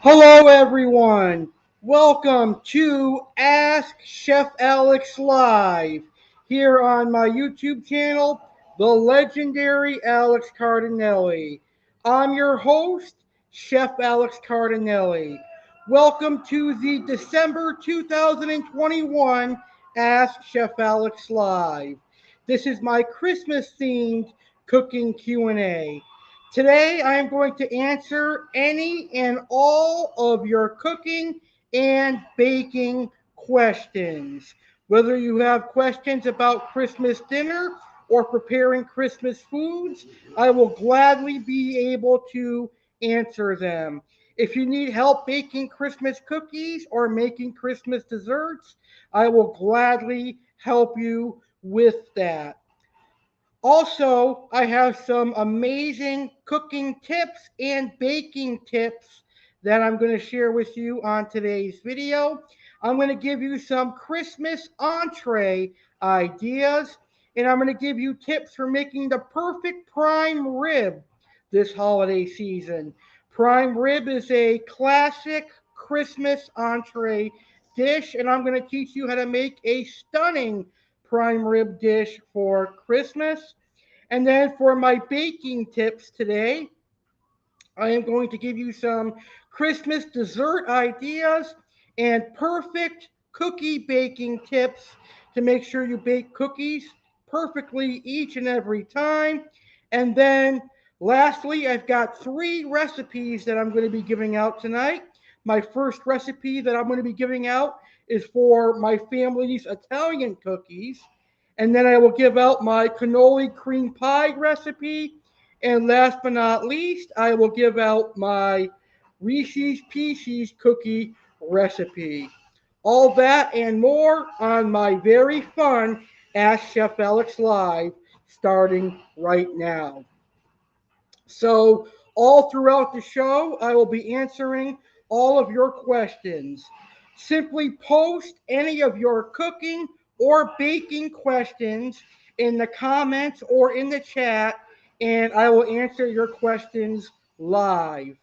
Hello, everyone. Welcome to Ask Chef Alex Live here on my YouTube channel, the legendary Alex Cardinale. I'm your host, Chef Alex Cardinale. Welcome to the December 2021 Ask Chef Alex Live. This is my Christmas themed cooking Q&A. Today, I am going to answer any and all of your cooking and baking questions. Whether you have questions about Christmas dinner or preparing Christmas foods, I will gladly be able to answer them. If you need help baking Christmas cookies or making Christmas desserts, I will gladly help you with that. Also, I have some amazing cooking tips and baking tips that I'm going to share with you on today's video. I'm going to give you some Christmas entree ideas, and I'm going to give you tips for making the perfect prime rib this holiday season. Prime rib is a classic Christmas entree dish, and I'm going to teach you how to make a stunning prime rib dish for Christmas. And then for my baking tips today, I am going to give you some Christmas dessert ideas and perfect cookie baking tips to make sure you bake cookies perfectly each and every time. And then lastly, I've got 3 recipes that I'm going to be giving out tonight. My first recipe that I'm going to be giving out is for my family's Italian cookies. And then I will give out my cannoli cream pie recipe. And last but not least, I will give out my Reese's Pieces cookie recipe. All that and more on my very fun Ask Chef Alex Live starting right now. So, all throughout the show, I will be answering all of your questions. Simply post any of your cooking or baking questions in the comments or in the chat, and I will answer your questions live.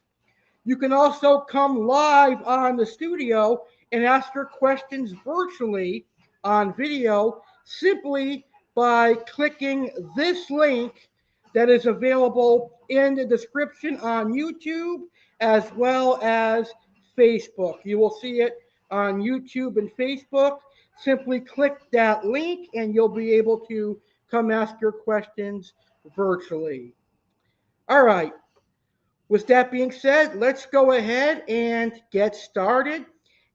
You can also come live on the studio and ask your questions virtually on video simply by clicking this link that is available in the description on YouTube as well as Facebook. You will see it on YouTube and Facebook. Simply click that link and you'll be able to come ask your questions virtually. All right. With that being said, let's go ahead and get started.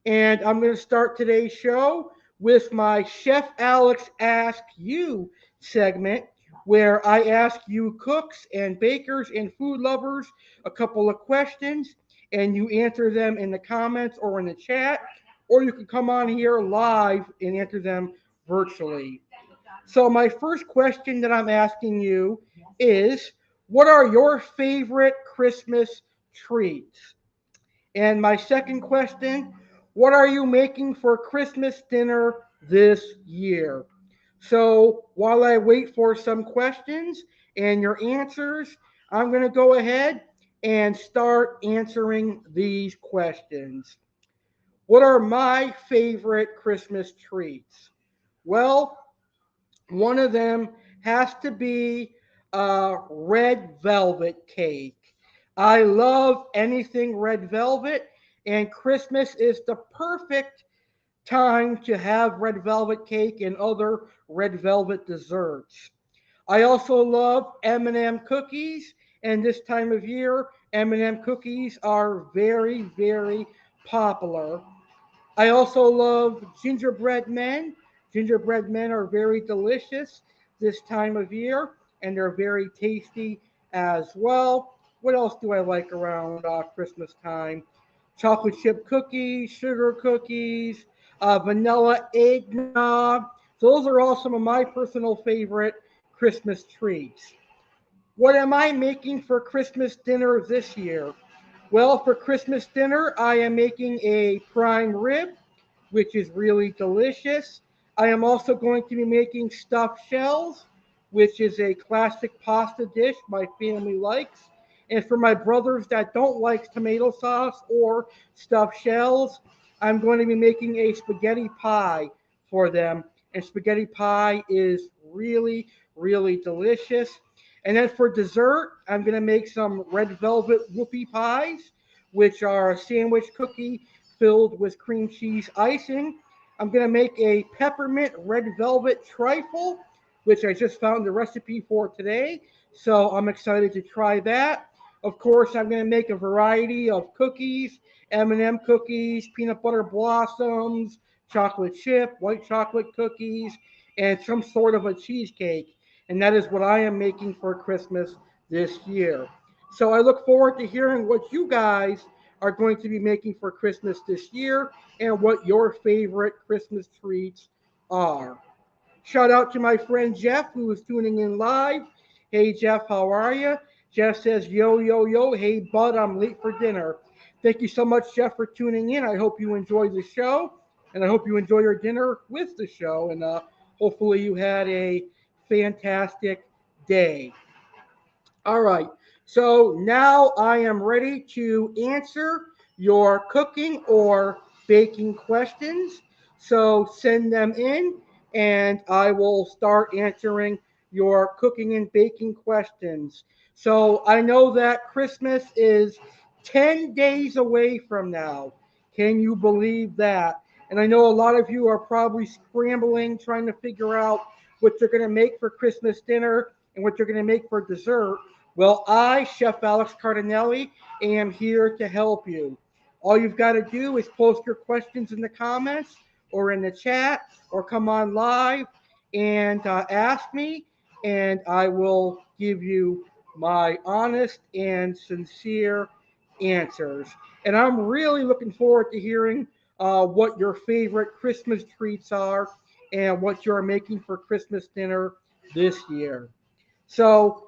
And I'm going to start today's show with my Chef Alex Ask You segment, where I ask you cooks and bakers and food lovers a couple of questions, and you answer them in the comments or in the chat, or you can come on here live and answer them virtually. So, my first question that I'm asking you is, what are your favorite Christmas treats? And my second question, what are you making for Christmas dinner this year? So while I wait for some questions and your answers, I'm going to go ahead and start answering these questions. What are my favorite Christmas treats? Well, one of them has to be red velvet cake. I love anything red velvet, and Christmas is the perfect time to have red velvet cake and other red velvet desserts. I also love M&M cookies, and this time of year, M&M cookies are very, very popular. I also love gingerbread men. Gingerbread men are very delicious this time of year, and they're very tasty as well. What else do I like around Christmas time? Chocolate chip cookies, sugar cookies, vanilla eggnog. So those are all some of my personal favorite Christmas treats. What am I making for Christmas dinner this year? Well, for Christmas dinner, I am making a prime rib, which is really delicious. I am also going to be making stuffed shells, which is a classic pasta dish my family likes. And for my brothers that don't like tomato sauce or stuffed shells, I'm going to be making a spaghetti pie for them. And spaghetti pie is really, really delicious. And then for dessert, I'm going to make some red velvet whoopie pies, which are a sandwich cookie filled with cream cheese icing. I'm going to make a peppermint red velvet trifle, which I just found the recipe for today. So I'm excited to try that. Of course, I'm going to make a variety of cookies, M&M cookies, peanut butter blossoms, chocolate chip, white chocolate cookies, and some sort of a cheesecake. And that is what I am making for Christmas this year. So I look forward to hearing what you guys are going to be making for Christmas this year and what your favorite Christmas treats are. Shout out to my friend Jeff who is tuning in live. Hey Jeff, how are you? Jeff says, yo, yo, yo. Hey bud, I'm late for dinner. Thank you so much, Jeff, for tuning in. I hope you enjoy the show, and I hope you enjoy your dinner with the show, and hopefully you had a fantastic day. All right. So now I am ready to answer your cooking or baking questions. So send them in and I will start answering your cooking and baking questions. So I know that Christmas is 10 days away from now. Can you believe that? And I know a lot of you are probably scrambling trying to figure out what you're going to make for Christmas dinner and what you're going to make for dessert. Well, I, Chef Alex Cardinale, am here to help you. All you've got to do is post your questions in the comments or in the chat or come on live and ask me, and I will give you my honest and sincere answers. And I'm really looking forward to hearing what your favorite Christmas treats are and what you're making for Christmas dinner this year. So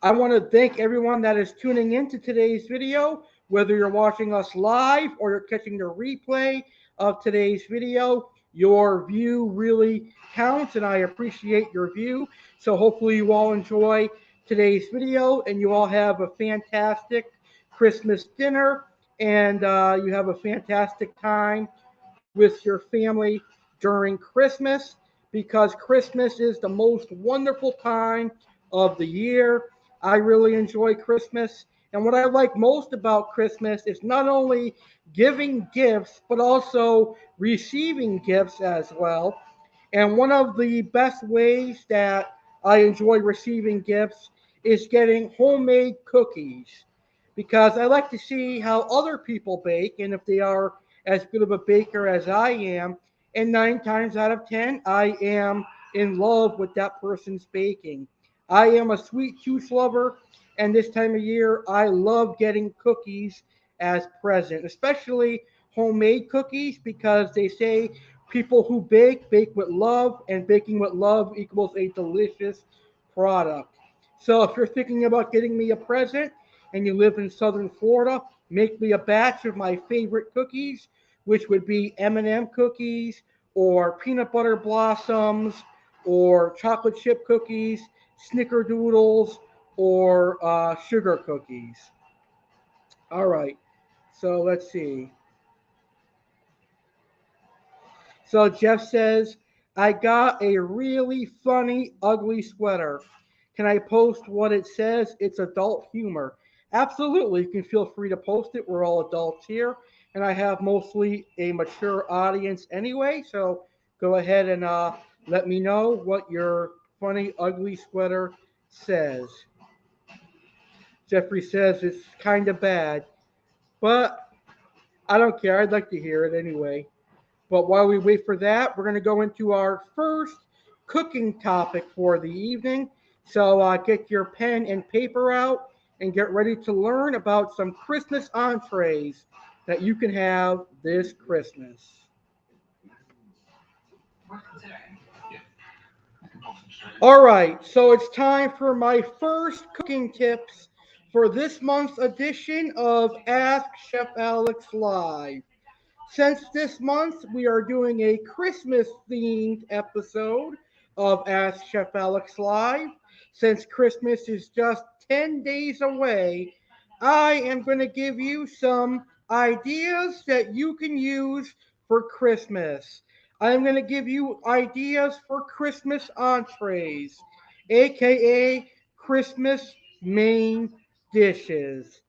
I want to thank everyone that is tuning in to today's video, whether you're watching us live or you're catching the replay of today's video. Your view really counts, and I appreciate your view. So hopefully you all enjoy today's video, and you all have a fantastic Christmas dinner, and you have a fantastic time with your family during Christmas because Christmas is the most wonderful time of the year. I really enjoy Christmas. And what I like most about Christmas is not only giving gifts, but also receiving gifts as well. And one of the best ways that I enjoy receiving gifts is getting homemade cookies because I like to see how other people bake and if they are as good of a baker as I am. And 9 times out of 10, I am in love with that person's baking. I am a sweet tooth lover, and this time of year, I love getting cookies as present, especially homemade cookies, because they say people who bake with love, and baking with love equals a delicious product. So if you're thinking about getting me a present and you live in Southern Florida, make me a batch of my favorite cookies, which would be M&M cookies or peanut butter blossoms or chocolate chip cookies, snickerdoodles, or sugar cookies. All right. So let's see. So Jeff says, I got a really funny, ugly sweater. Can I post what it says? It's adult humor. Absolutely. You can feel free to post it. We're all adults here. And I have mostly a mature audience anyway. So go ahead and let me know what your funny, ugly sweater says. Jeffrey says it's kind of bad, but I don't care. I'd like to hear it anyway. But while we wait for that, we're going to go into our first cooking topic for the evening. So get your pen and paper out and get ready to learn about some Christmas entrees that you can have this Christmas. All right, so it's time for my first cooking tips for this month's edition of Ask Chef Alex Live. Since this month we are doing a Christmas themed episode of Ask Chef Alex Live, since Christmas is just 10 days away, I am going to give you some ideas that you can use for Christmas. I am going to give you ideas for Christmas entrees, aka Christmas main dishes.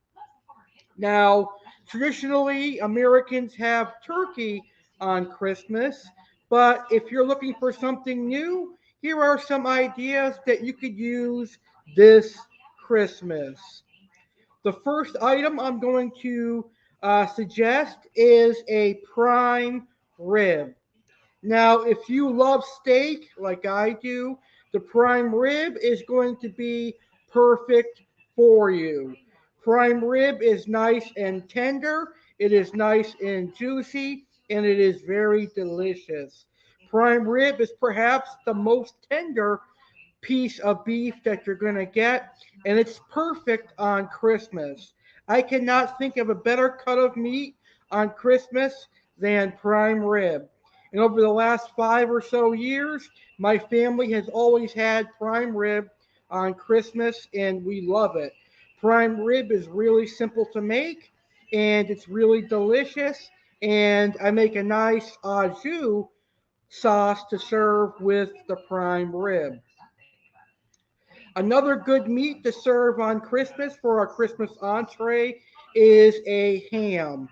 Now, traditionally, Americans have turkey on Christmas, but if you're looking for something new, here are some ideas that you could use this Christmas. The first item I'm going to suggest is a prime rib. Now, if you love steak like I do, the prime rib is going to be perfect for you. Prime rib is nice and tender, it is nice and juicy, and it is very delicious. Prime rib is perhaps the most tender piece of beef that you're going to get, and it's perfect on Christmas. I cannot think of a better cut of meat on Christmas than prime rib. And over the last 5 or so years, my family has always had prime rib on Christmas, and we love it. Prime rib is really simple to make, and it's really delicious. And I make a nice au jus sauce to serve with the prime rib. Another good meat to serve on Christmas for our Christmas entree is a ham.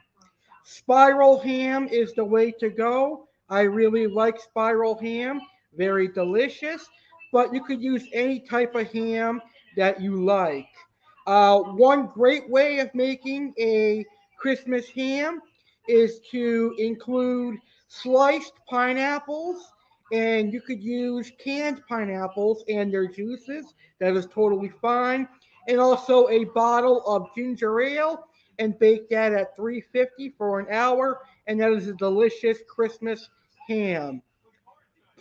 Spiral ham is the way to go. I really like spiral ham, very delicious, but you could use any type of ham that you like. One great way of making a Christmas ham is to include sliced pineapples, and you could use canned pineapples and their juices. That is totally fine. And also a bottle of ginger ale and bake that at 350 for an hour, and that is a delicious Christmas ham.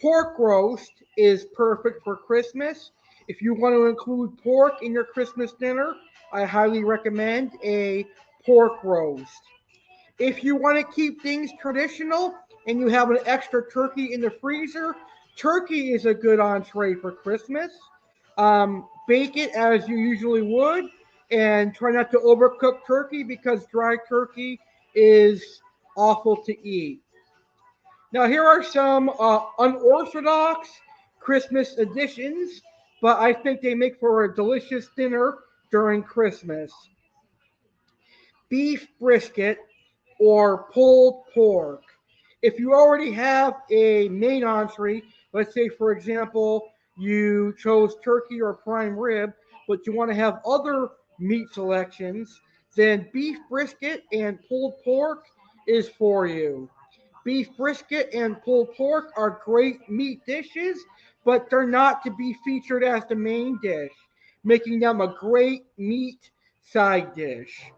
Pork roast is perfect for Christmas. If you want to include pork in your Christmas dinner, I highly recommend a pork roast. If you want to keep things traditional and you have an extra turkey in the freezer, turkey is a good entree for Christmas. Bake it as you usually would, and try not to overcook turkey because dry turkey is awful to eat. Now, here are some unorthodox Christmas additions, but I think they make for a delicious dinner during Christmas. Beef brisket or pulled pork. If you already have a main entree, let's say for example you chose turkey or prime rib, but you want to have other meat selections, then beef brisket and pulled pork is for you. Beef brisket and pulled pork are great meat dishes, but they're not to be featured as the main dish, making them a great meat side dish.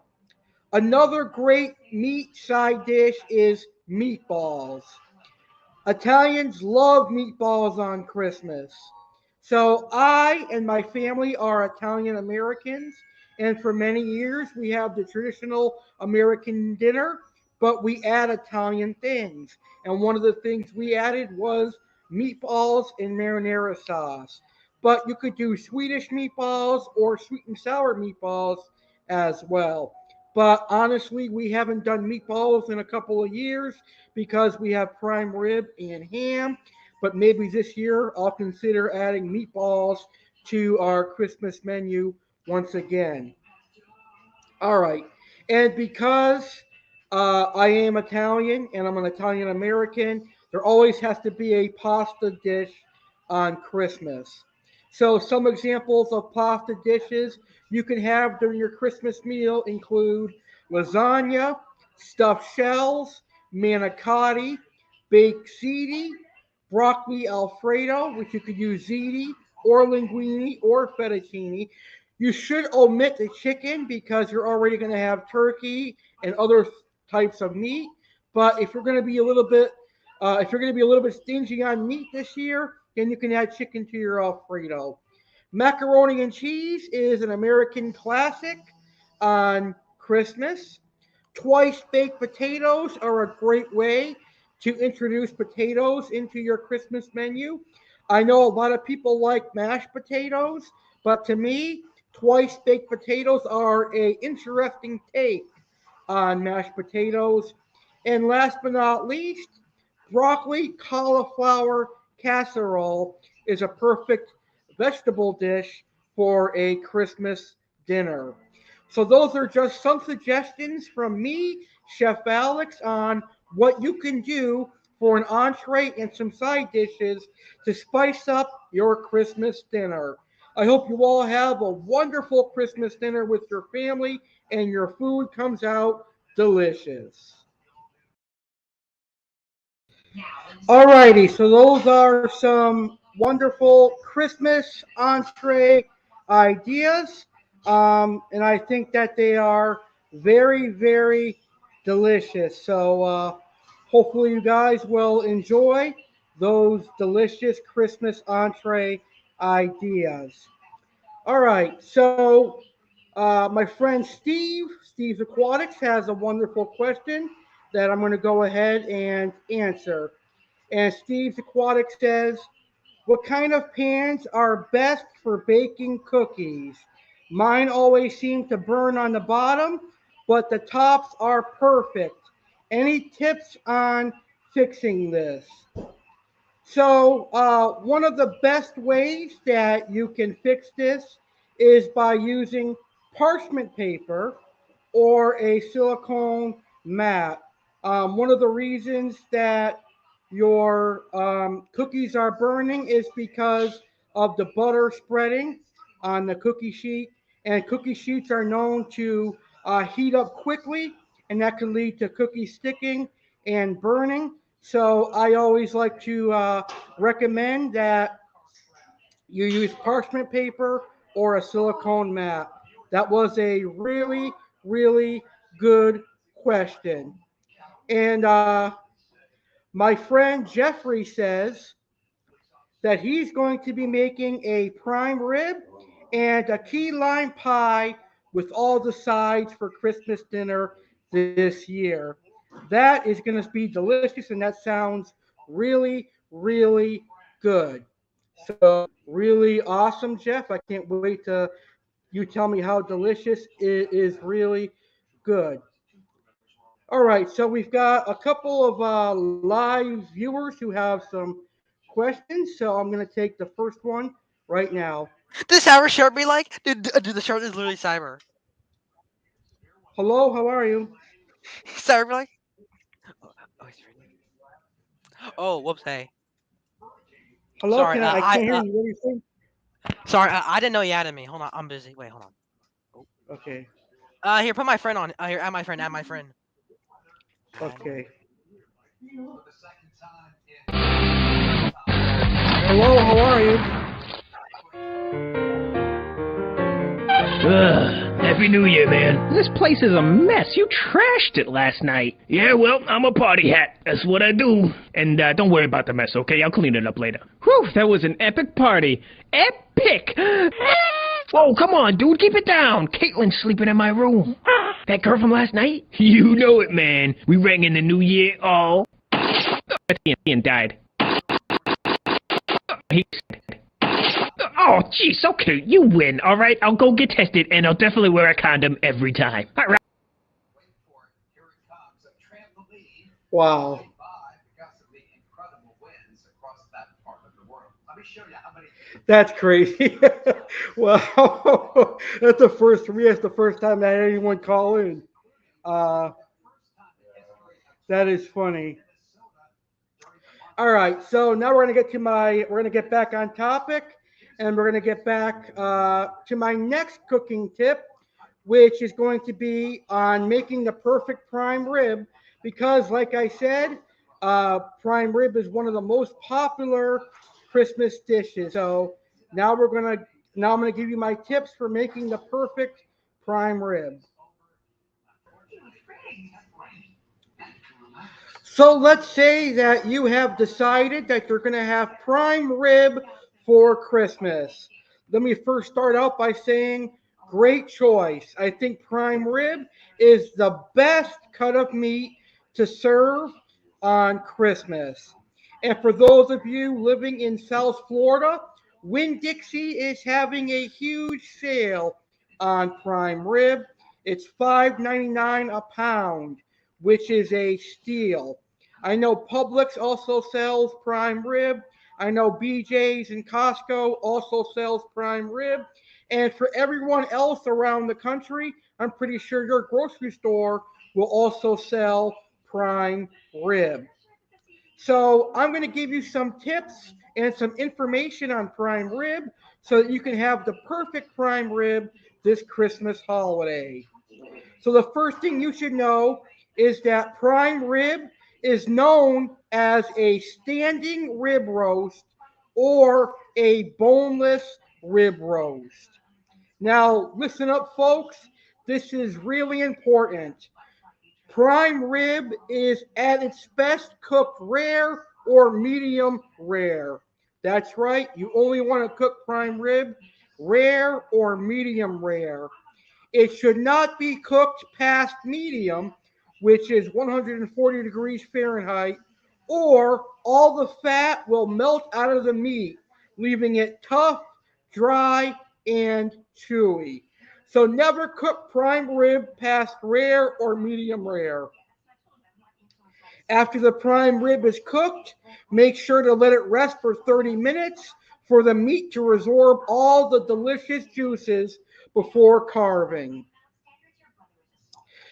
Another great meat side dish is meatballs. Italians love meatballs on Christmas. So I and my family are Italian Americans, and for many years we have the traditional American dinner, but we add Italian things. And one of the things we added was meatballs and marinara sauce. But you could do Swedish meatballs or sweet and sour meatballs as well. But honestly, we haven't done meatballs in a couple of years because we have prime rib and ham. but maybe this year I'll consider adding meatballs to our Christmas menu once again. All right. And because I am Italian and I'm an Italian American, there always has to be a pasta dish on Christmas. So, some examples of pasta dishes you can have during your Christmas meal include lasagna, stuffed shells, manicotti, baked ziti, broccoli alfredo, which you could use ziti or linguine or fettuccine. You should omit the chicken because you're already going to have turkey and other types of meat. But if you're going to be a little bit, if you're going to be a little bit stingy on meat this year, then you can add chicken to your Alfredo. Macaroni and cheese is an American classic on Christmas. Twice baked potatoes are a great way to introduce potatoes into your Christmas menu. I know a lot of people like mashed potatoes, but to me, twice baked potatoes are a interesting take on mashed potatoes. And last but not least, broccoli cauliflower casserole is a perfect vegetable dish for a Christmas dinner. So those are just some suggestions from me, Chef Alex, on what you can do for an entree and some side dishes to spice up your Christmas dinner. I hope you all have a wonderful Christmas dinner with your family and your food comes out delicious. Alrighty, so those are some wonderful Christmas entree ideas, and I think that they are very, very delicious. So hopefully you guys will enjoy those delicious Christmas entree ideas. All right, so my friend Steve's Aquatics has a wonderful question that I'm going to go ahead and answer. And Steve's Aquatic says, what kind of pans are best for baking cookies? Mine always seem to burn on the bottom, but the tops are perfect. Any tips on fixing this? So, one of the best ways that you can fix this is by using parchment paper or a silicone mat. One of the reasons that your cookies are burning is because of the butter spreading on the cookie sheet, and cookie sheets are known to heat up quickly, and that can lead to cookie sticking and burning. So I always like to recommend that you use parchment paper or a silicone mat. That was a really, really good question. And my friend Jeffrey says that he's going to be making a prime rib and a key lime pie with all the sides for Christmas dinner this year. That is going to be delicious, and that sounds really, really good. So, really awesome, Jeff. I can't wait to you tell me how delicious it is really good. All right, so we've got a couple of live viewers who have some questions. So I'm going to take the first one right now. Does Sour Sharp be like? Dude, the shark is literally Cyber. Hello, how are you? Cyber be like? Oh, oh, he's reading. Oh, whoops, hey. Hello, Sorry, can I can't hear you. What are you saying? sorry, I didn't know you added me. Hold on, I'm busy. Wait, hold on. Oh. Okay, Here, put my friend on. Here, add my friend. Add my friend. Add. okay. Hello, how are you? Ugh, Happy New Year, man. This place is a mess. You trashed it last night. Yeah, well, I'm a party hat. That's what I do. And don't worry about the mess, okay? I'll clean it up later. Whew, that was an epic party. Epic! Whoa, come on, dude, keep it down. Caitlin's sleeping in my room. That girl from last night? You know it, man. We rang in the new year all... Ian died. He said... Oh, jeez, okay, you win, all right? I'll go get tested, and I'll definitely wear a condom every time. All right. Wow. That's crazy. Well, that's the first for me. That's the first time I had anyone call in. Uh, that is funny. All right, so now we're gonna get back on topic, and we're gonna get back to my next cooking tip, which is going to be on making the perfect prime rib, because, like I said, prime rib is one of the most popular Christmas dishes. So now we're gonna now I'm gonna give you my tips for making the perfect prime rib. So let's say that you have decided that you're going to have prime rib for Christmas. Let me first start out by saying, great choice. I think prime rib is the best cut of meat to serve on Christmas. And for those of you living in South Florida, Winn Dixie is having a huge sale on prime rib. It's $5.99 a pound, which is a steal. I know Publix also sells prime rib. I know BJ's and Costco also sells prime rib. And for everyone else around the country, I'm pretty sure your grocery store will also sell prime rib. So I'm going to give you some tips and some information on prime rib so that you can have the perfect prime rib this Christmas holiday. So the first thing you should know is that prime rib is known as a standing rib roast or a boneless rib roast. Now, listen up, folks. This is really important. Prime rib is at its best cooked rare or medium rare. That's right, you only want to cook prime rib rare or medium rare. It should not be cooked past medium, which is 140 degrees Fahrenheit, or all the fat will melt out of the meat, leaving it tough, dry, and chewy. So never cook prime rib past rare or medium rare. After the prime rib is cooked, make sure to let it rest for 30 minutes for the meat to absorb all the delicious juices before carving.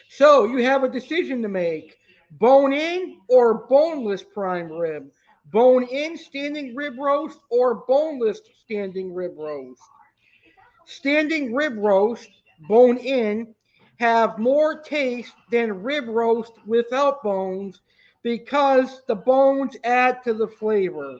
So you have a decision to make: bone in or boneless prime rib, bone in standing rib roast or boneless standing rib roast. Standing rib roast, bone in, have more taste than rib roast without bones because the bones add to the flavor.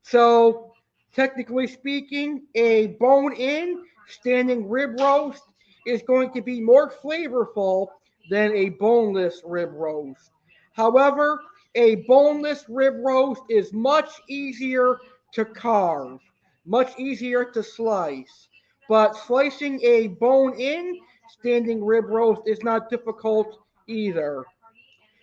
So, technically speaking, a bone in standing rib roast is going to be more flavorful than a boneless rib roast. However, a boneless rib roast is much easier to carve, much easier to slice. But slicing a bone in standing rib roast is not difficult either.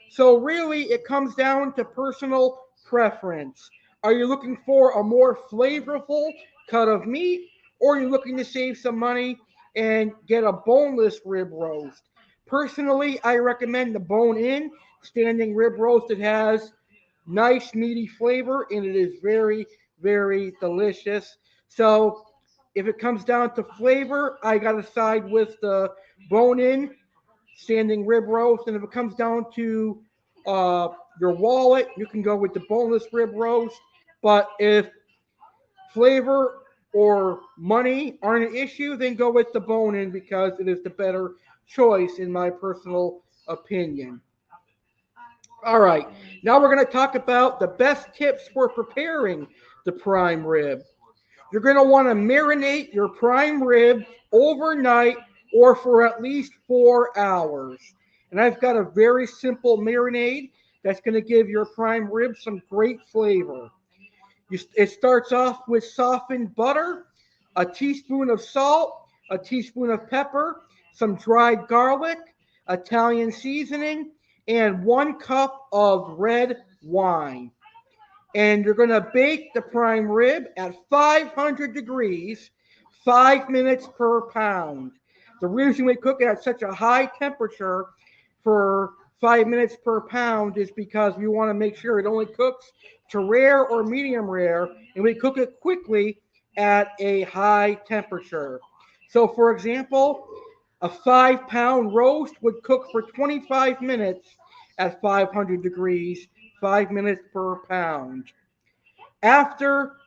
So really, it comes down to personal preference. Are you looking for a more flavorful cut of meat, or are you looking to save some money and get a boneless rib roast? Personally, I recommend the bone-in standing rib roast. It has nice meaty flavor and it is very, very delicious. So if it comes down to flavor, I got to side with the bone-in standing rib roast. And if it comes down to uh, your wallet, you can go with the boneless rib roast. But if flavor or money aren't an issue, then go with the bone in because it is the better choice, in my personal opinion. All right, now we're going to talk about the best tips for preparing the prime rib. You're going to want to marinate your prime rib overnight or for at least 4 hours. And I've got a very simple marinade that's going to give your prime rib some great flavor. It starts off with softened butter, a teaspoon of salt, a teaspoon of pepper, some dried garlic, Italian seasoning, and 1 cup of red wine. And you're going to bake the prime rib at 500 degrees, 5 minutes per pound. The reason we cook it at such a high temperature for 5 minutes per pound is because we want to make sure it only cooks to rare or medium rare, and we cook it quickly at a high temperature. So, for example, a 5 pound roast would cook for 25 minutes at 500 degrees, 5 minutes per pound. After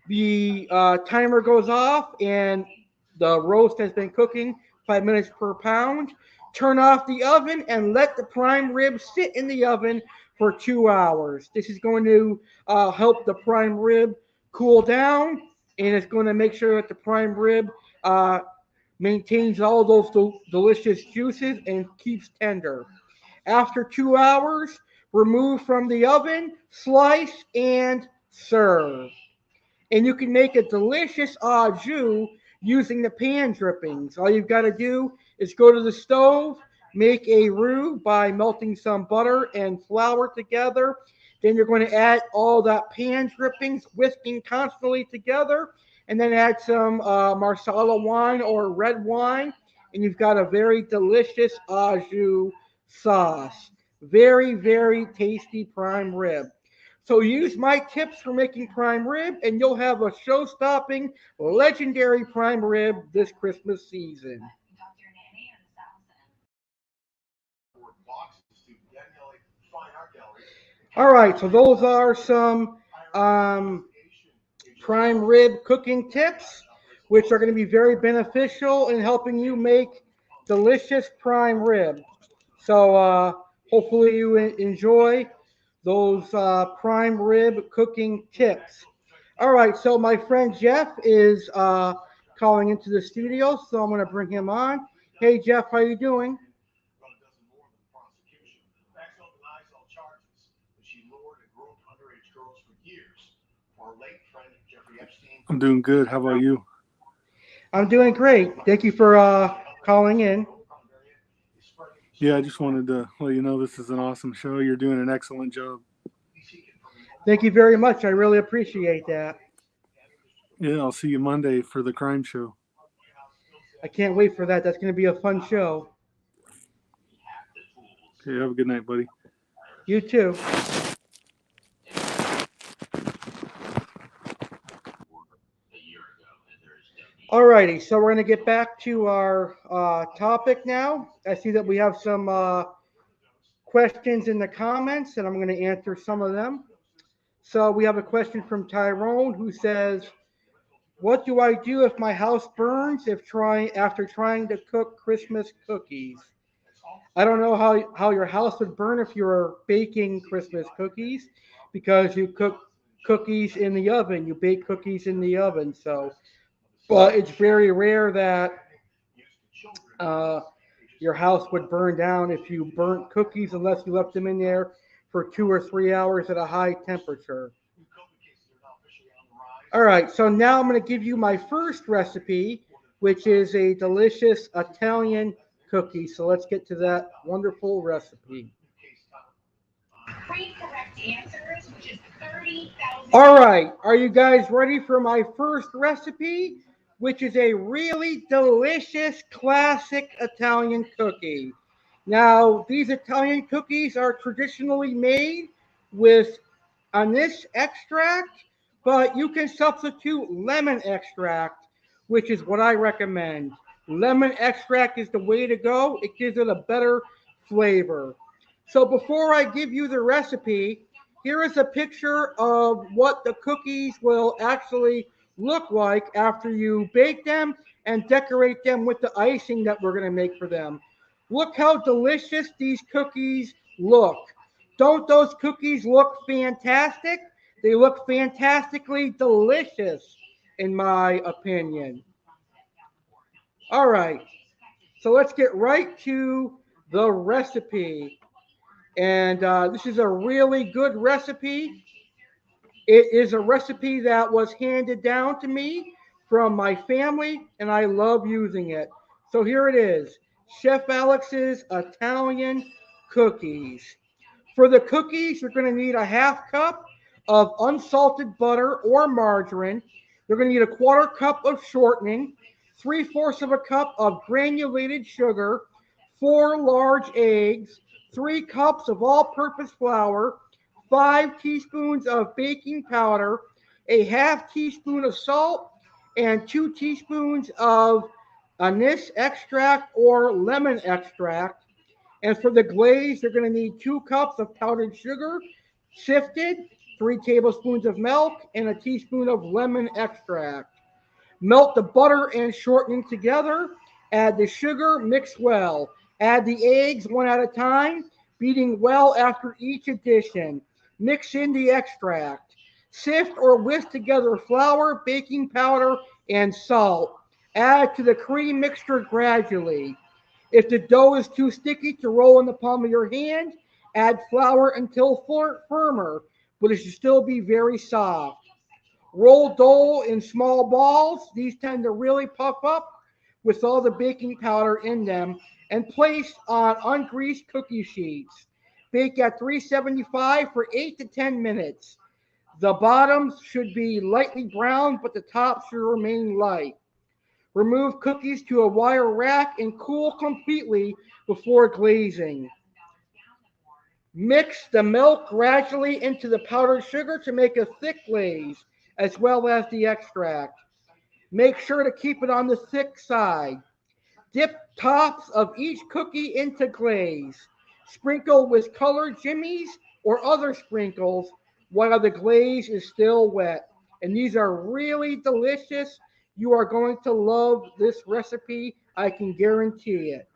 the timer goes off and the roast has been cooking 5 minutes per pound, turn off the oven and let the prime rib sit in the oven for 2 hours. This is going to help the prime rib cool down, and it's going to make sure that the prime rib uh, maintains all those delicious juices and keeps tender. After 2 hours, remove from the oven, slice, and serve. And you can make a delicious au jus using the pan drippings. All you've got to do is go to the stove, make a roux by melting some butter and flour together. Then you're going to add all that pan drippings, whisking constantly together, and then add some marsala wine or red wine, and you've got a very delicious au jus sauce. Very, very tasty prime rib. So use my tips for making prime rib, and you'll have a show-stopping, legendary prime rib this Christmas season. All right, so those are some prime rib cooking tips, which are going to be very beneficial in helping you make delicious prime rib. So hopefully you enjoy those prime rib cooking tips. All right, so my friend Jeff is calling into the studio, so I'm going to bring him on. Hey Jeff, how you doing? I'm doing good. How about you? I'm doing great. Thank you for calling in. Yeah, I just wanted to let you know this is an awesome show. You're doing an excellent job. Thank you very much. I really appreciate that. Yeah, I'll see you Monday for the crime show. I can't wait for that. That's going to be a fun show. Okay, have a good night, buddy. You too. Alrighty, so we're going to get back to our topic now. I see that we have some questions in the comments, and I'm going to answer some of them. So we have a question from Tyrone who says, "What do I do if my house burns after trying to cook Christmas cookies?" I don't know how your house would burn if you were baking Christmas cookies because you cook cookies in the oven. You bake cookies in the oven. So, but it's very rare that uh, your house would burn down if you burnt cookies unless you left them in there for 2 or 3 hours at a high temperature. All right, so now I'm going to give you my first recipe, which is a delicious Italian cookie. So let's get to that wonderful recipe. All right, are you guys ready for my first recipe, which is a really delicious classic Italian cookie? Now, these Italian cookies are traditionally made with anise extract, but you can substitute lemon extract, which is what I recommend. Lemon extract is the way to go. It gives it a better flavor. So before I give you the recipe, here is a picture of what the cookies will actually look like after you bake them and decorate them with the icing that we're going to make for them. Look how delicious these cookies look. Don't those cookies look fantastic? They look fantastically delicious, in my opinion. All right, so let's get right to the recipe. And this is a really good recipe. It is a recipe that was handed down to me from my family, and I love using it. So here it is, Chef Alex's Italian cookies. For the cookies, you're going to need a half cup of unsalted butter or margarine. You're going to need a quarter cup of shortening, 3/4 of a cup of granulated sugar, 4 large eggs, 3 cups of all-purpose flour, 5 teaspoons of baking powder, a half teaspoon of salt, and 2 teaspoons of anise extract or lemon extract. And for the glaze, you're going to need 2 cups of powdered sugar, sifted, 3 tablespoons of milk, and a teaspoon of lemon extract. Melt the butter and shortening together. Add the sugar, mix well. Add the eggs one at a time, beating well after each addition. Mix in the extract. Sift or whisk together flour, baking powder, and salt. Add to the cream mixture gradually. If the dough is too sticky to roll in the palm of your hand, add flour until firmer, but it should still be very soft. Roll dough in small balls. These tend to really puff up with all the baking powder in them and place on ungreased cookie sheets. Bake at 375 for 8 to 10 minutes. The bottoms should be lightly brown, but the top should remain light. Remove cookies to a wire rack and cool completely before glazing. Mix the milk gradually into the powdered sugar to make a thick glaze, as well as the extract. Make sure to keep it on the thick side. Dip tops of each cookie into glaze. Sprinkle with colored jimmies or other sprinkles while the glaze is still wet. And these are really delicious. You are going to love this recipe. I can guarantee it.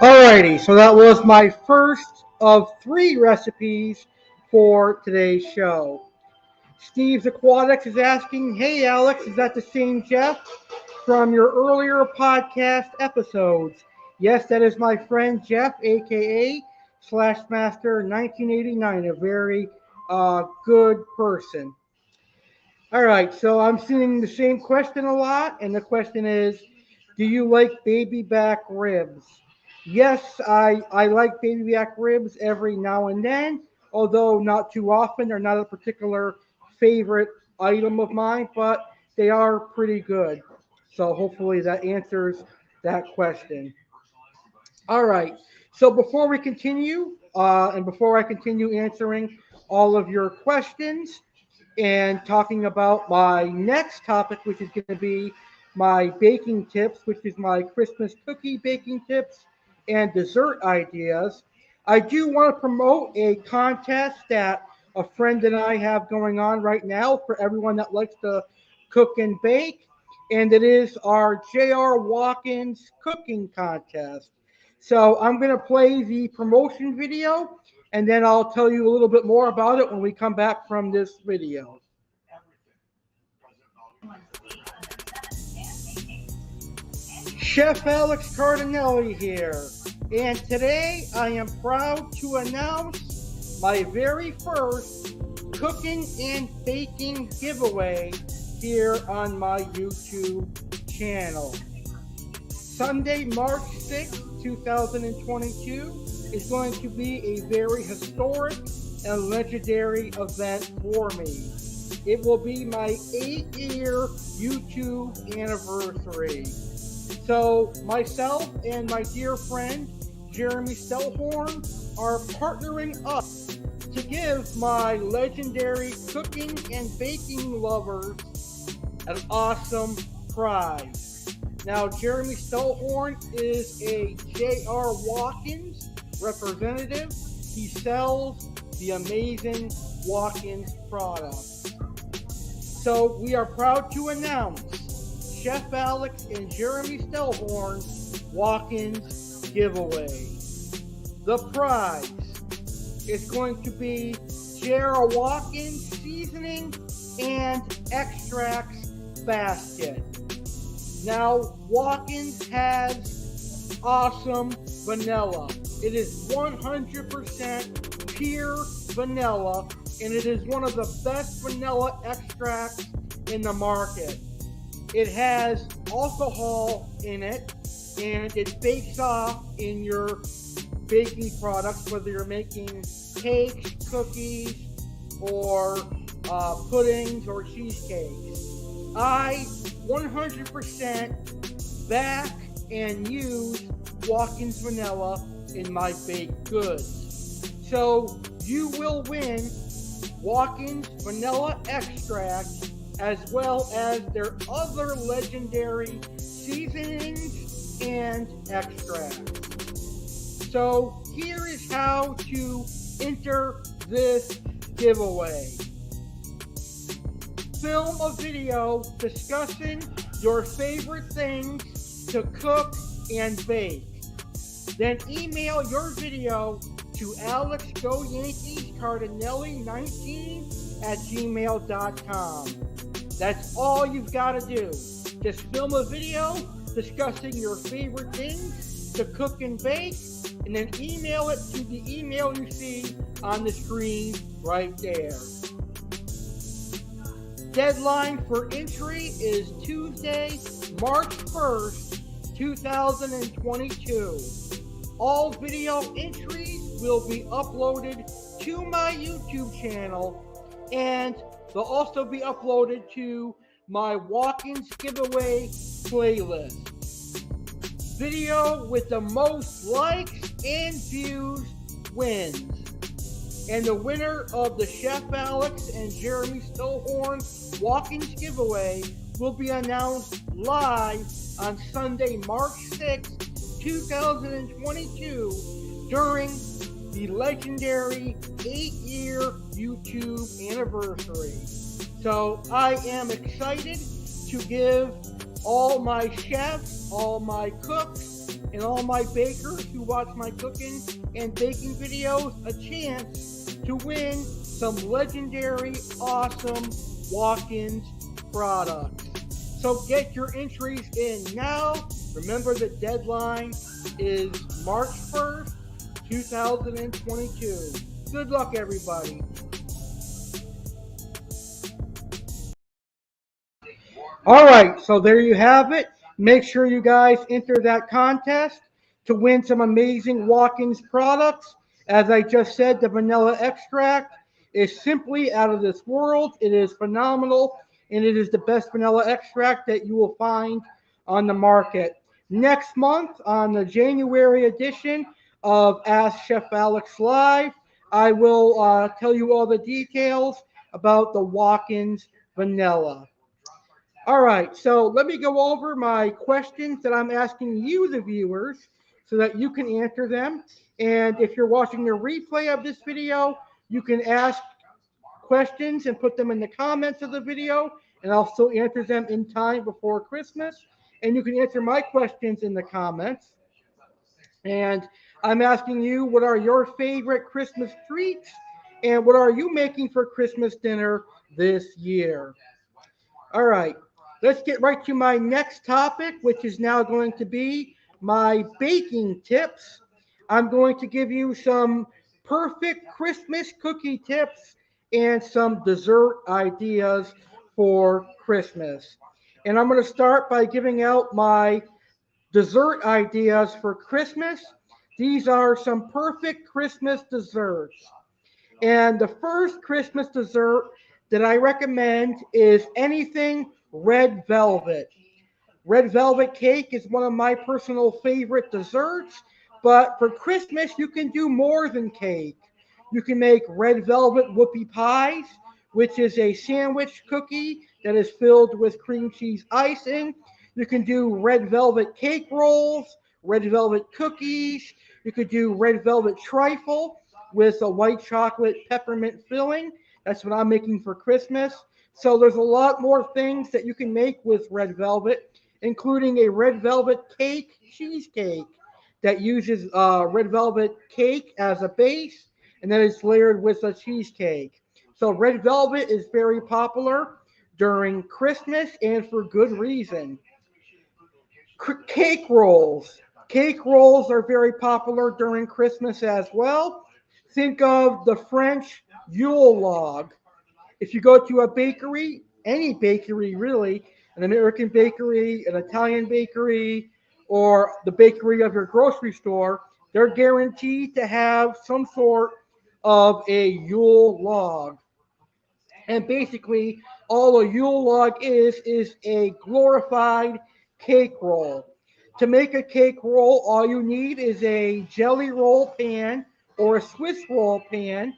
Alrighty, so that was my first of 3 recipes for today's show. Steve's Aquatics is asking, hey Alex, is that the same Jeff from your earlier podcast episodes? Yes, that is my friend Jeff, aka Slashmaster 1989, a very good person. Alright, so I'm seeing the same question a lot, and the question is, do you like baby back ribs? Yes, I like baby back ribs every now and then, although not too often. They're not a particular favorite item of mine, but they are pretty good. So hopefully that answers that question. All right. So before we continue, and before I continue answering all of your questions and talking about my next topic, which is going to be my baking tips, which is my Christmas cookie baking tips and dessert ideas, I do want to promote a contest that a friend and I have going on right now for everyone that likes to cook and bake, and it is our J.R. Watkins cooking contest. So I'm going to play the promotion video, and then I'll tell you a little bit more about it when we come back from this video. Chef Alex Cardinale here, and today I am proud to announce my very first cooking and baking giveaway here on my YouTube channel. Sunday, March 6th, 2022 is going to be a very historic and legendary event for me. It will be my 8-year YouTube anniversary. So myself and my dear friend Jeremy Stellhorn are partnering up to give my legendary cooking and baking lovers an awesome prize. Now, Jeremy Stellhorn is a J.R. Watkins representative. He sells the amazing Watkins products. So we are proud to announce Chef Alex and Jeremy Stellhorn's Watkins giveaway. The prize is going to be J.R. Watkins seasoning and extracts basket. Now, Watkins has awesome vanilla. It is 100% pure vanilla, and it is one of the best vanilla extracts in the market. It has alcohol in it, and it bakes off in your baking products, whether you're making cakes, cookies, or puddings or cheesecakes. I 100% back and use Watkins vanilla in my baked goods. So you will win Watkins vanilla extract as well as their other legendary seasonings and extracts. So here is how to enter this giveaway. Film a video discussing your favorite things to cook and bake. Then email your video to alexgoyankeescardinale19@gmail.com. That's all you've got to do. Just film a video discussing your favorite things to cook and bake, and then email it to the email you see on the screen right there. Deadline for entry is Tuesday, March 1st, 2022. All video entries will be uploaded to my YouTube channel, and they'll also be uploaded to my walk-ins giveaway playlist. Video with the most likes and views wins. And the winner of the Chef Alex and Jeremy Stillhorn walk-ins giveaway will be announced live on Sunday, March 6th, 2022 during the legendary 8-year YouTube anniversary. So I am excited to give all my chefs, all my cooks, and all my bakers who watch my cooking and baking videos a chance to win some legendary, awesome walk-ins products. So get your entries in now. Remember, the deadline is March 1st, 2022. Good luck, everybody. All right, so there you have it. Make sure you guys enter that contest to win some amazing walk-ins products. As I just said, the vanilla extract is simply out of this world. It is phenomenal, and it is the best vanilla extract that you will find on the market. Next month, on the January edition of Ask Chef Alex Live, I will tell you all the details about the walk-ins vanilla. All right, so let me go over my questions that I'm asking you, the viewers, so that you can answer them. And if you're watching the replay of this video, you can ask questions and put them in the comments of the video, and I'll still answer them in time before Christmas. And you can answer my questions in the comments. And I'm asking you, what are your favorite Christmas treats? And what are you making for Christmas dinner this year? All right, let's get right to my next topic, which is now going to be my baking tips. I'm going to give you some perfect Christmas cookie tips and some dessert ideas for Christmas. And I'm going to start by giving out my dessert ideas for Christmas. These are some perfect Christmas desserts. And the first Christmas dessert that I recommend is anything red velvet. Red velvet cake is one of my personal favorite desserts, but for Christmas, you can do more than cake. You can make red velvet whoopie pies, which is a sandwich cookie that is filled with cream cheese icing. You can do red velvet cake rolls, red velvet cookies. You could do red velvet trifle with a white chocolate peppermint filling. That's what I'm making for Christmas. So there's a lot more things that you can make with red velvet, including a red velvet cake cheesecake that uses red velvet cake as a base, and then it's layered with a cheesecake. So red velvet is very popular during Christmas, and for good reason. Cake rolls. Cake rolls are very popular during Christmas as well. Think of the French Yule log. If you go to a bakery, any bakery really, an American bakery, an Italian bakery, or the bakery of your grocery store, they're guaranteed to have some sort of a Yule log. And basically, all a Yule log is a glorified cake roll. To make a cake roll, all you need is a jelly roll pan or a Swiss roll pan,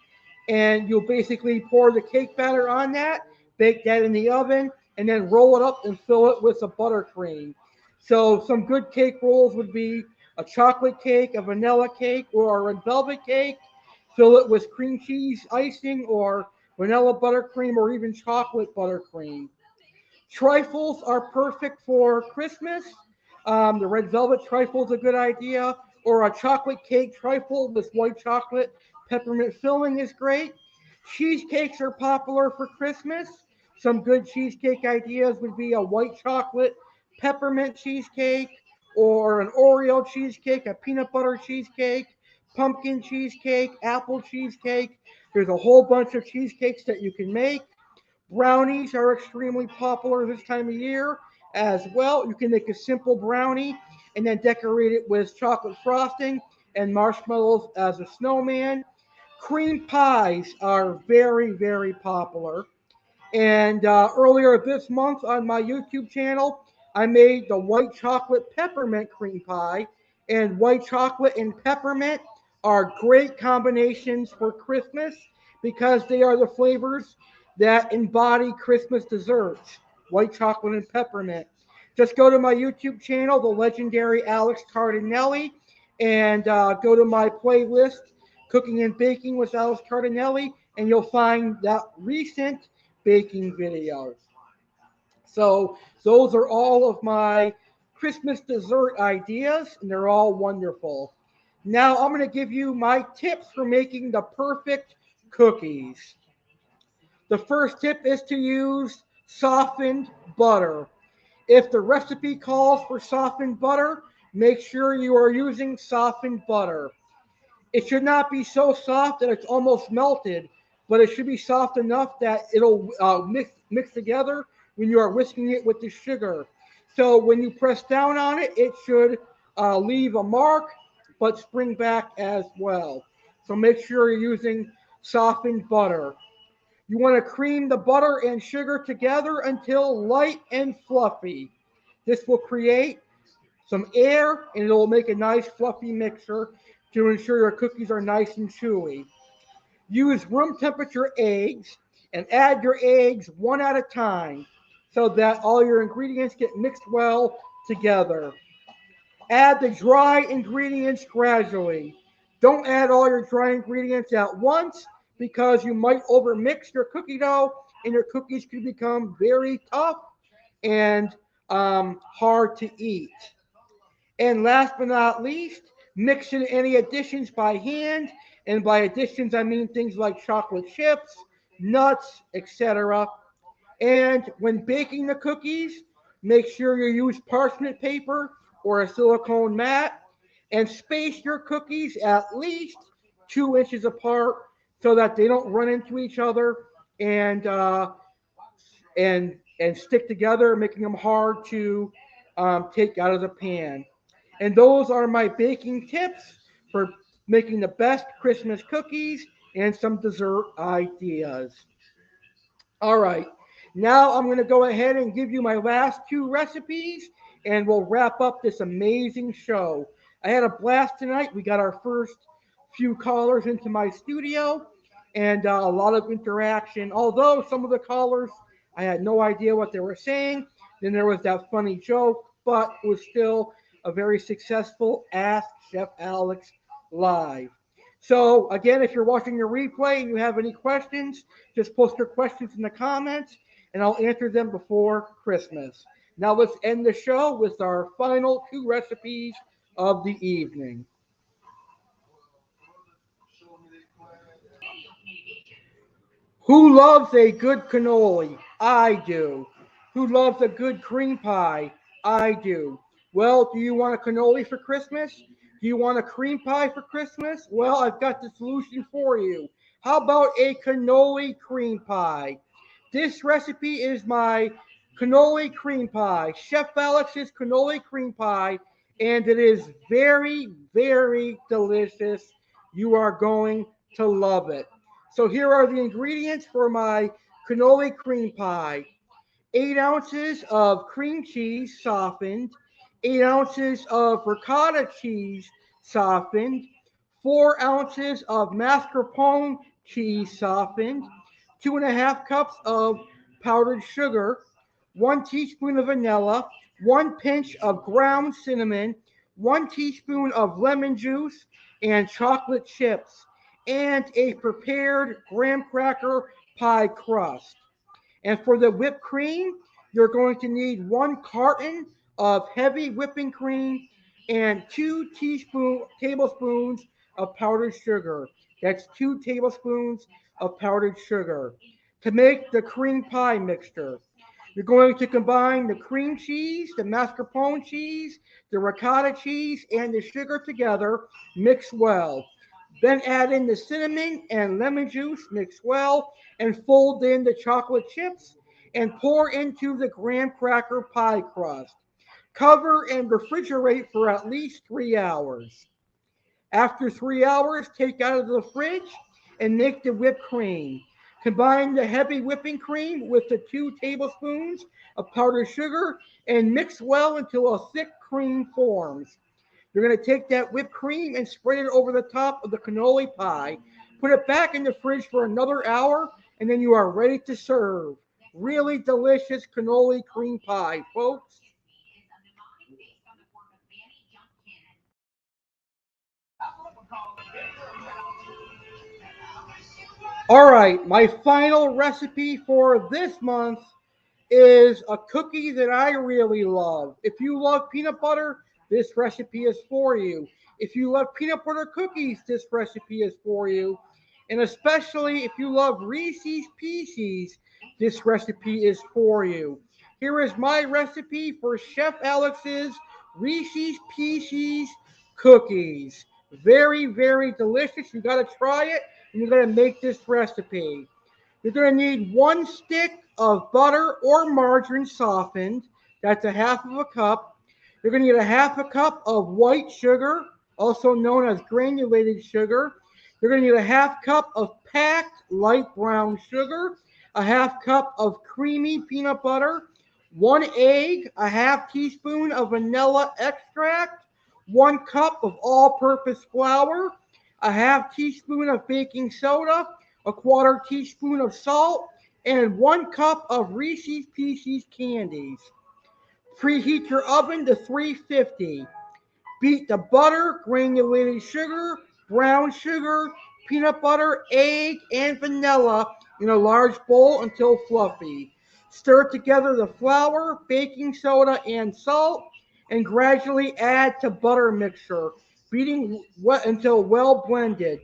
and you'll basically pour the cake batter on that, bake that in the oven, and then roll it up and fill it with a buttercream. So some good cake rolls would be a chocolate cake, a vanilla cake, or a red velvet cake. Fill it with cream cheese icing or vanilla buttercream or even chocolate buttercream. Trifles are perfect for Christmas. The red velvet trifle is a good idea, or a chocolate cake trifle with white chocolate peppermint filling is great. Cheesecakes are popular for Christmas. Some good cheesecake ideas would be a white chocolate peppermint cheesecake, or an Oreo cheesecake, a peanut butter cheesecake, pumpkin cheesecake, apple cheesecake. There's a whole bunch of cheesecakes that you can make. Brownies are extremely popular this time of year as well. You can make a simple brownie and then decorate it with chocolate frosting and marshmallows as a snowman. Cream pies are very, very popular. And earlier this month on my YouTube channel, I made the white chocolate peppermint cream pie. And white chocolate and peppermint are great combinations for Christmas because they are the flavors that embody Christmas desserts. White chocolate and peppermint. Just go to my YouTube channel, the legendary Alex Cardinale, and go to my playlist, Cooking and Baking with Alex Cardinale, and you'll find that recent baking video. So those are all of my Christmas dessert ideas, and they're all wonderful. Now I'm going to give you my tips for making the perfect cookies. The first tip is to use softened butter. If the recipe calls for softened butter, make sure you are using softened butter. It should not be so soft that it's almost melted, but it should be soft enough that it'll mix together when you are whisking it with the sugar. So when you press down on it, it should leave a mark, but spring back as well. So make sure you're using softened butter. You want to cream the butter and sugar together until light and fluffy. This will create some air, and it will make a nice fluffy mixture to ensure your cookies are nice and chewy. Use room temperature eggs and add your eggs one at a time so that all your ingredients get mixed well together. Add the dry ingredients gradually. Don't add all your dry ingredients at once because you might overmix your cookie dough and your cookies could become very tough and hard to eat. And last but not least, mix in any additions by hand. And by additions, I mean things like chocolate chips, nuts, etc. And when baking the cookies, make sure you use parchment paper or a silicone mat and space your cookies at least 2 inches apart so that they don't run into each other and and stick together, making them hard to take out of the pan. And those are my baking tips for making the best Christmas cookies and some dessert ideas. All right. Now I'm going to go ahead and give you my last two recipes and we'll wrap up this amazing show. I had a blast tonight. We got our first few callers into my studio and a lot of interaction. Although some of the callers, I had no idea what they were saying. Then there was that funny joke, but it was still a very successful Ask Chef Alex live. So again, if you're watching the replay and you have any questions, just post your questions in the comments and I'll answer them before Christmas. Now let's end the show with our final two recipes of the evening. Who loves a good cannoli? I do. Who loves a good cream pie? I do. Well, do you want a cannoli for Christmas? Do you want a cream pie for Christmas? Well, I've got the solution for you. How about a cannoli cream pie? This recipe is my cannoli cream pie, Chef Alex's cannoli cream pie, and it is very, very delicious. You are going to love it. So here are the ingredients for my cannoli cream pie, 8 ounces of cream cheese softened, 8 ounces of ricotta cheese softened, 4 ounces of mascarpone cheese softened, 2.5 cups of powdered sugar, 1 teaspoon of vanilla, 1 pinch of ground cinnamon, 1 teaspoon of lemon juice, and chocolate chips, and a prepared graham cracker pie crust. And for the whipped cream, you're going to need 1 carton of heavy whipping cream and 2 tablespoons of powdered sugar. That's 2 tablespoons of powdered sugar. To make the cream pie mixture, you're going to combine the cream cheese, the mascarpone cheese, the ricotta cheese, and the sugar together, mix well. Then add in the cinnamon and lemon juice, mix well, and fold in the chocolate chips and pour into the graham cracker pie crust. Cover and refrigerate for at least 3 hours. After 3 hours, take out of the fridge and make the whipped cream. Combine the heavy whipping cream with the 2 tablespoons of powdered sugar and mix well until a thick cream forms. You're going to take that whipped cream and spread it over the top of the cannoli pie. Put it back in the fridge for another hour, and then you are ready to serve. Really delicious cannoli cream pie, folks. All right, my final recipe for this month is a cookie that I really love. If you love peanut butter, this recipe is for you. If you love peanut butter cookies, this recipe is for you. And especially if you love Reese's Pieces, this recipe is for you. Here is my recipe for Chef Alex's Reese's Pieces cookies. Very, very delicious. You got to try it and you got to make this recipe. You're going to need 1 stick of butter or margarine softened. That's a half of a cup. You're going to need a half a cup of white sugar, also known as granulated sugar. You're going to need a half cup of packed light brown sugar, a half cup of creamy peanut butter, 1 egg, a half teaspoon of vanilla extract, 1 cup of all-purpose flour, a half teaspoon of baking soda, a quarter teaspoon of salt, and 1 cup of Reese's Pieces candies. Preheat your oven to 350. Beat the butter, granulated sugar, brown sugar, peanut butter, egg, and vanilla in a large bowl until fluffy. Stir together the flour, baking soda, and salt, and gradually add to butter mixture, beating until well blended.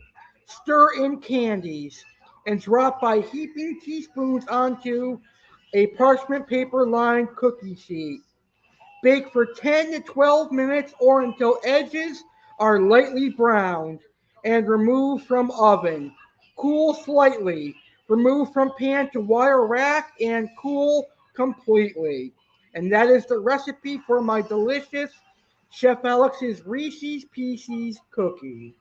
Stir in candies and drop by heaping teaspoons onto a parchment paper lined cookie sheet. Bake for 10 to 12 minutes or until edges are lightly browned and remove from oven. Cool slightly. Remove from pan to wire rack and cool completely. And that is the recipe for my delicious Chef Alex's Reese's Pieces cookie.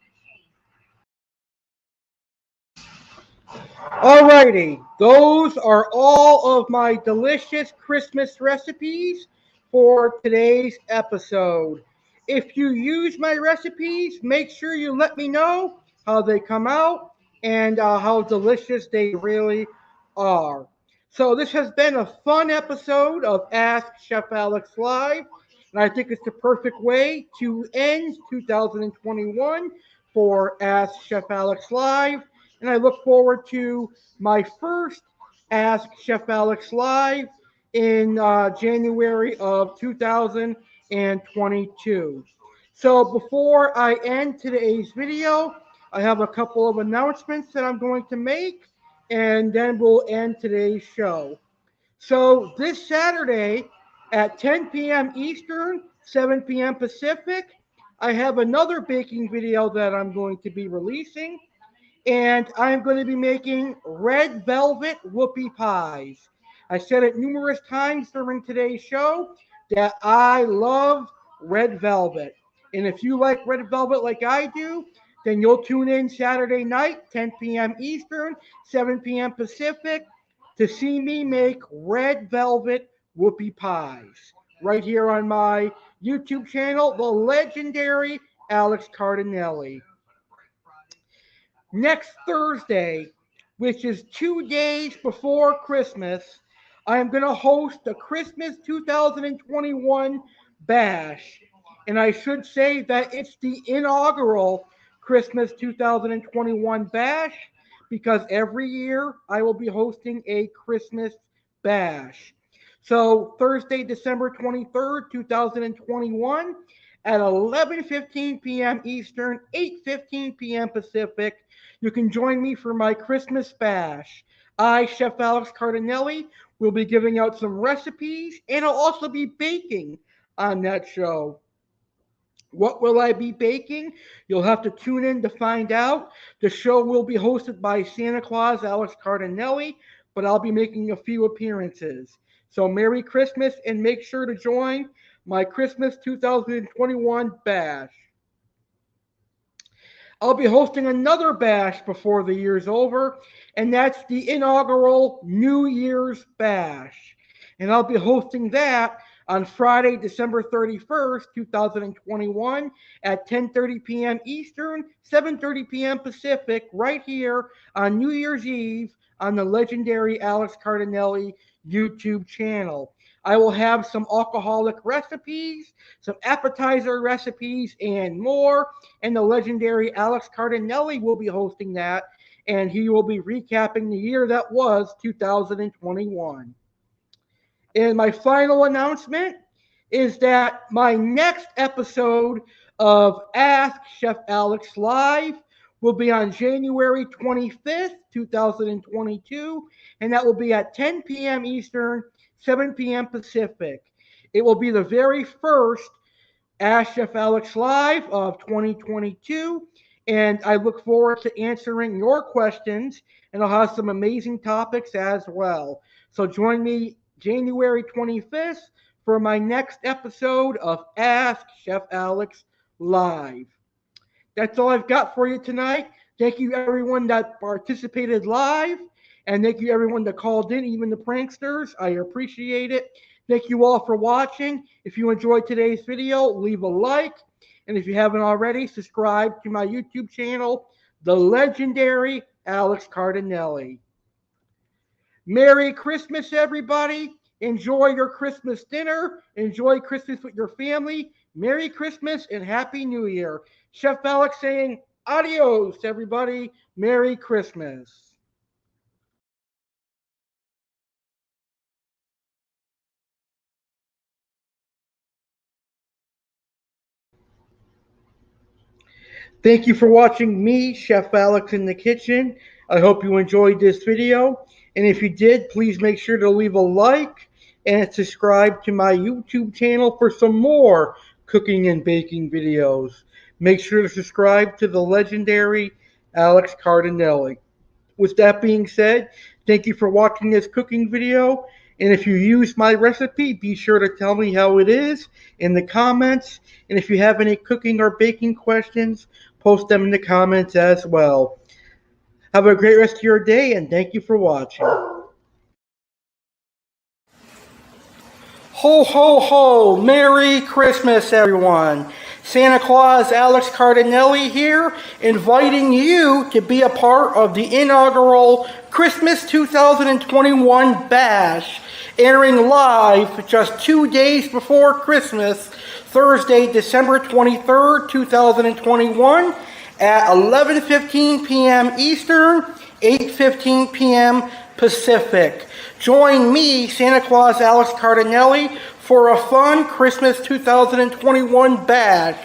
Alrighty, those are all of my delicious Christmas recipes for today's episode. If you use my recipes, make sure you let me know how they come out and how delicious they really are. So this has been a fun episode of Ask Chef Alex Live, and I think it's the perfect way to end 2021 for Ask Chef Alex Live. And I look forward to my first Ask Chef Alex Live in January of 2022. So before I end today's video, I have a couple of announcements that I'm going to make, and then we'll end today's show. So this Saturday at 10 p.m. Eastern, 7 p.m. Pacific, I have another baking video that I'm going to be releasing, and I'm going to be making red velvet whoopie pies. I said it numerous times during today's show that I love red velvet. And if you like red velvet like I do, then you'll tune in Saturday night, 10 p.m. Eastern, 7 p.m. Pacific, to see me make red velvet whoopie pies right here on my YouTube channel, the legendary Alex Cardinale. Next Thursday, which is 2 days before Christmas, I am going to host the Christmas 2021 Bash. And I should say that it's the inaugural Christmas 2021 Bash because every year I will be hosting a Christmas Bash. So Thursday, December 23rd, 2021 at 11:15 p.m. Eastern, 8:15 p.m. Pacific. You can join me for my Christmas bash. I, Chef Alex Cardinale, will be giving out some recipes, and I'll also be baking on that show. What will I be baking? You'll have to tune in to find out. The show will be hosted by Santa Claus Alex Cardinale, but I'll be making a few appearances. So Merry Christmas, and make sure to join my Christmas 2021 bash. I'll be hosting another bash before the year's over, and that's the inaugural New Year's Bash. And I'll be hosting that on Friday, December 31st, 2021 at 10:30 p.m. Eastern, 7:30 p.m. Pacific, right here on New Year's Eve on the legendary Alex Cardinale YouTube channel. I will have some alcoholic recipes, some appetizer recipes, and more. And the legendary Alex Cardinale will be hosting that, and he will be recapping the year that was 2021. And my final announcement is that my next episode of Ask Chef Alex Live will be on January 25th, 2022, and that will be at 10 p.m. Eastern, 7 p.m. Pacific. It will be the very first Ask Chef Alex Live of 2022, and I look forward to answering your questions, and I'll have some amazing topics as well. So join me January 25th for my next episode of Ask Chef Alex Live. That's all I've got for you tonight. Thank you, everyone that participated live, and thank you, everyone that called in, even the pranksters. I appreciate it. Thank you all for watching. If you enjoyed today's video, leave a like, and if you haven't already, subscribe to my YouTube channel, the legendary Alex Cardinale. Merry Christmas, everybody. Enjoy your Christmas dinner. Enjoy Christmas with your family. Merry Christmas and Happy New Year. Chef Alex saying adios, everybody. Merry Christmas. Thank you for watching me, Chef Alex in the kitchen. I hope you enjoyed this video. And if you did, please make sure to leave a like and subscribe to my YouTube channel for some more cooking and baking videos. Make sure to subscribe to the legendary Alex Cardinale. With that being said, thank you for watching this cooking video. And if you use my recipe, be sure to tell me how it is in the comments. And if you have any cooking or baking questions, post them in the comments as well. Have a great rest of your day, and thank you for watching. Ho, ho, ho! Merry Christmas, everyone. Santa Claus Alex Cardinale here, inviting you to be a part of the inaugural Christmas 2021 Bash, airing live just 2 days before Christmas, Thursday, December 23rd, 2021, at 11:15 p.m. Eastern, 8:15 p.m. Pacific. Join me, Santa Claus Alex Cardinale, for a fun Christmas 2021 bash,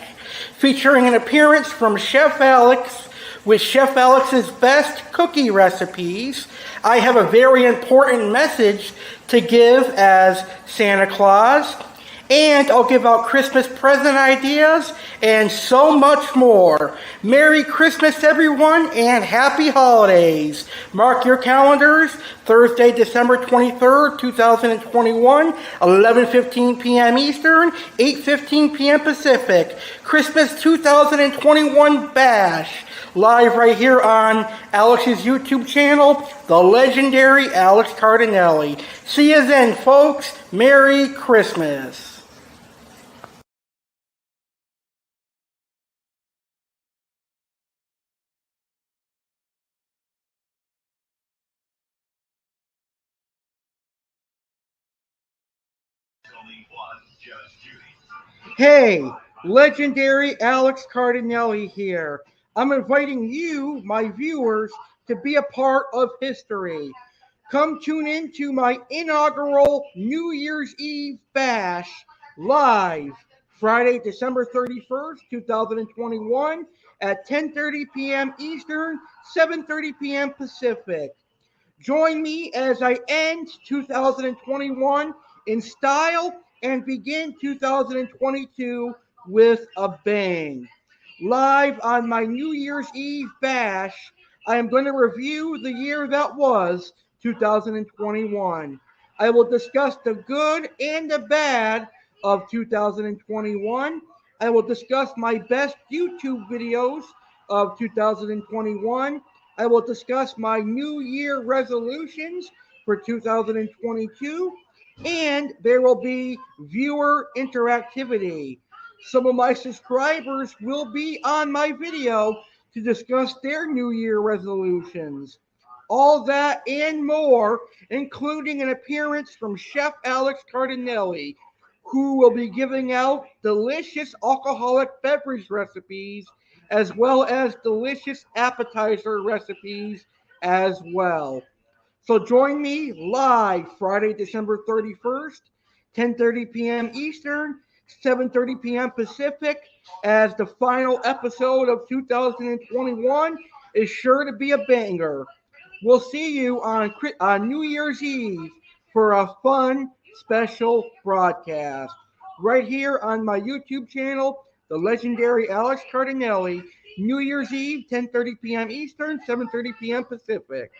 featuring an appearance from Chef Alex with Chef Alex's best cookie recipes. I have a very important message to give as Santa Claus, and I'll give out Christmas present ideas and so much more. Merry Christmas, everyone, and happy holidays. Mark your calendars, Thursday, December 23rd, 2021, 11:15 p.m. Eastern, 8:15 p.m. Pacific. Christmas 2021 Bash, live right here on Alex's YouTube channel, the legendary Alex Cardinale. See you then, folks. Merry Christmas. Hey, legendary Alex Cardinale here. I'm inviting you, my viewers, to be a part of history. Come tune in to my inaugural New Year's Eve bash live Friday, December 31st, 2021 at 10:30 p.m. Eastern, 7:30 p.m. Pacific. Join me as I end 2021 in style and begin 2022 with a bang. Live on my New Year's Eve bash, I am going to review the year that was 2021. I will discuss the good and the bad of 2021. I will discuss my best YouTube videos of 2021. I will discuss my New Year resolutions for 2022, and there will be viewer interactivity. Some of my subscribers will be on my video to discuss their New Year resolutions. All that and more, including an appearance from Chef Alex Cardinale, who will be giving out delicious alcoholic beverage recipes as well as delicious appetizer recipes as well. So join me live Friday, December 31st, 10:30 p.m. Eastern, 7:30 p.m. Pacific, as the final episode of 2021 is sure to be a banger. We'll see you on New Year's Eve for a fun special broadcast right here on my YouTube channel, the legendary Alex Cardinale. New Year's Eve, 10:30 p.m. Eastern, 7:30 p.m. Pacific.